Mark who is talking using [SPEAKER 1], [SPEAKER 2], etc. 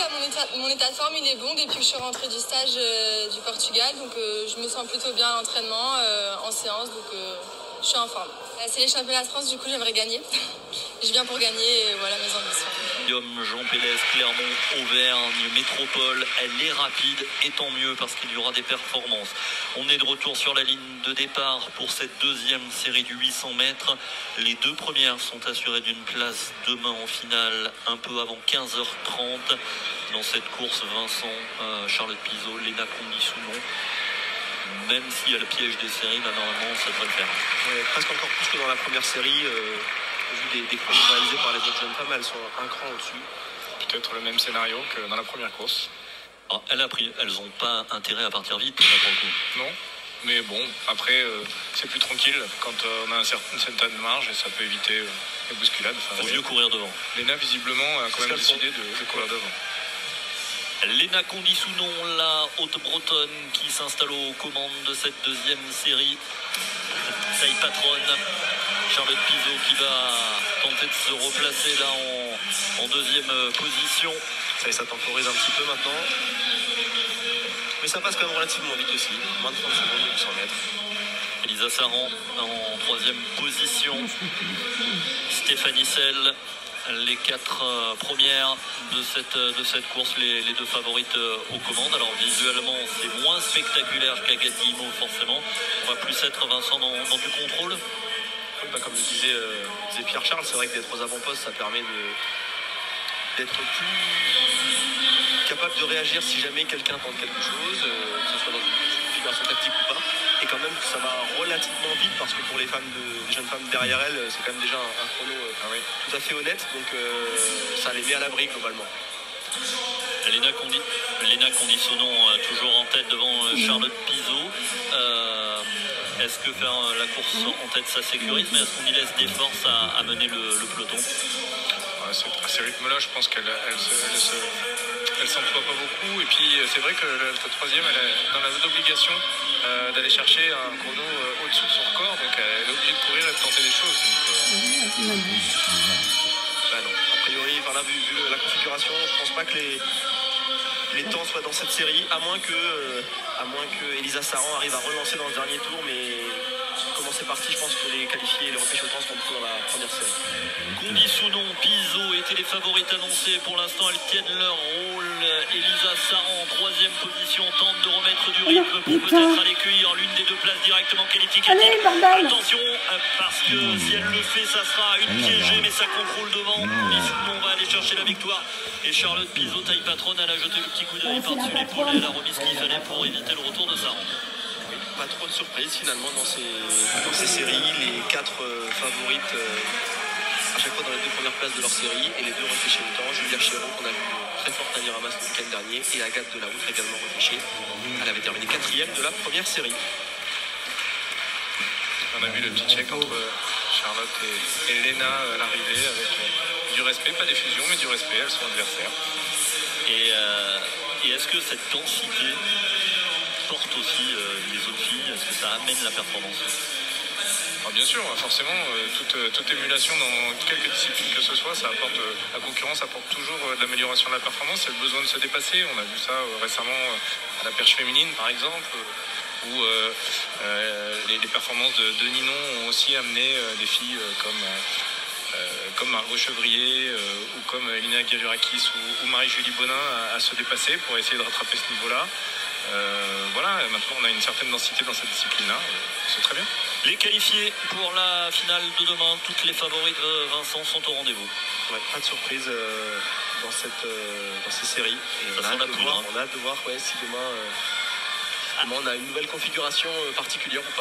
[SPEAKER 1] là, mon état de forme, il est bon depuis que je suis rentrée du stage du Portugal. Donc, je me sens plutôt bien à l'entraînement, en séance. Donc, je suis en forme. C'est les championnats de France, du coup, j'aimerais gagner. Je viens pour gagner et voilà mes ambitions.
[SPEAKER 2] Jean Pélez, Clermont, Auvergne, Métropole, elle est rapide et tant mieux parce qu'il y aura des performances. On est de retour sur la ligne de départ pour cette deuxième série du 800 mètres. Les deux premières sont assurées d'une place demain en finale un peu avant 15h30. Dans cette course, Vincent, Charlotte Pizot, Léna Condis-Sounon. Même s'il y a le piège des séries, normalement ça devrait le faire.
[SPEAKER 3] Ouais, presque encore plus que dans la première série. Vu des chronos réalisés par les autres jeunes femmes, elles sont un cran au-dessus.
[SPEAKER 4] Peut-être le même scénario que dans la première course.
[SPEAKER 2] Alors, elles n'ont pas intérêt à partir vite, là, pour le coup.
[SPEAKER 4] Non, mais bon, après, c'est plus tranquille quand on a une certaine marge et ça peut éviter les bousculades.
[SPEAKER 2] Il faut mieux courir devant.
[SPEAKER 4] Léna, visiblement, a quand même décidé de courir devant.
[SPEAKER 2] Léna Condis-Sounon, la Haute-Bretonne, qui s'installe aux commandes de cette deuxième série. Taille patronne. Charlotte Pizot qui va tenter de se replacer là en deuxième position.
[SPEAKER 3] Ça temporise un petit peu maintenant. Mais ça passe quand même relativement vite aussi. Moins de 30 secondes, 800 mètres.
[SPEAKER 2] Elisa Saran en troisième position. Stéphanie Sell, les quatre premières de cette course, les deux favorites aux commandes. Alors visuellement, c'est moins spectaculaire qu'Agathe-Guillemot forcément. On va plus être, Vincent, dans du contrôle.
[SPEAKER 3] Comme le disait Pierre-Charles, c'est vrai que d'être aux avant-postes, ça permet d'être plus capable de réagir si jamais quelqu'un tente quelque chose, que ce soit dans une configuration tactique ou pas. Et quand même, ça va relativement vite parce que pour les jeunes femmes derrière elles, c'est quand même déjà un chrono tout à fait honnête. Donc ça les met à l'abri globalement.
[SPEAKER 2] Léna Condis-Sounon toujours en tête devant Charlotte Pizot. Est-ce que faire la course en tête ça sécurise, mais est-ce qu'on y laisse des forces à mener le peloton?
[SPEAKER 4] À ces rythmes-là, je pense qu'elle s'emploie pas beaucoup. Et puis c'est vrai que la troisième, elle est dans l'obligation d'aller chercher un chrono au-dessous de son record, donc elle est obligée de courir et de tenter des choses. Donc,
[SPEAKER 3] non. A priori, vu la configuration, je pense pas que les temps soient dans cette série, à moins que Elisa Saran arrive à relancer dans le dernier tour, mais comment c'est parti, je pense que les qualifiés et les repêchés au temps seront plutôt dans la première série.
[SPEAKER 2] Condis-Sounon, Pizot étaient les favorites annoncées. Pour l'instant, elles tiennent leur rôle. Elisa Saran en troisième position tente de remettre du rythme pour peut-être aller cueillir l'une des deux places directement qualificatives. Attention, parce que si elle le fait, ça sera une piégée, mais ça contrôle devant. Condis-Sounon va aller chercher la victoire. Et Charlotte Pizot, taille patronne, elle a jeté le petit coup d'œil par-dessus l'épaule et elle a remis ce qu'il fallait pour éviter le retour de Saran.
[SPEAKER 3] Pas trop de surprises finalement dans ces séries. Les quatre favorites à chaque fois dans les deux premières places de leur série et les deux repêchées au temps. Julia Chéreau qu'on a vu très forte à Miramas le week-end dernier et Agathe Delahoutre également repêchée. Elle avait terminé quatrième de la première série.
[SPEAKER 4] On a vu le petit check entre Charlotte et Léna à l'arrivée avec du respect, pas d'effusion mais du respect, elles sont adversaires.
[SPEAKER 2] Et est-ce que cette densité porte aussi les autres filles? Est-ce que ça amène la performance?
[SPEAKER 4] Alors bien sûr, forcément, toute émulation dans quelque discipline que ce soit, la concurrence apporte toujours de l'amélioration de la performance, c'est le besoin de se dépasser. On a vu ça récemment à la perche féminine par exemple, où les performances de Ninon ont aussi amené des filles comme Margot Chevrier ou comme Elina Galurakis ou Marie-Julie Bonin à se dépasser pour essayer de rattraper ce niveau-là. Voilà, maintenant on a une certaine densité dans cette discipline-là, c'est très bien.
[SPEAKER 2] Les qualifiés pour la finale de demain, toutes les favorites, Vincent, sont au rendez-vous.
[SPEAKER 3] Ouais, pas de surprise dans ces séries. Et on a hâte de voir si demain on a une nouvelle configuration particulière ou pas.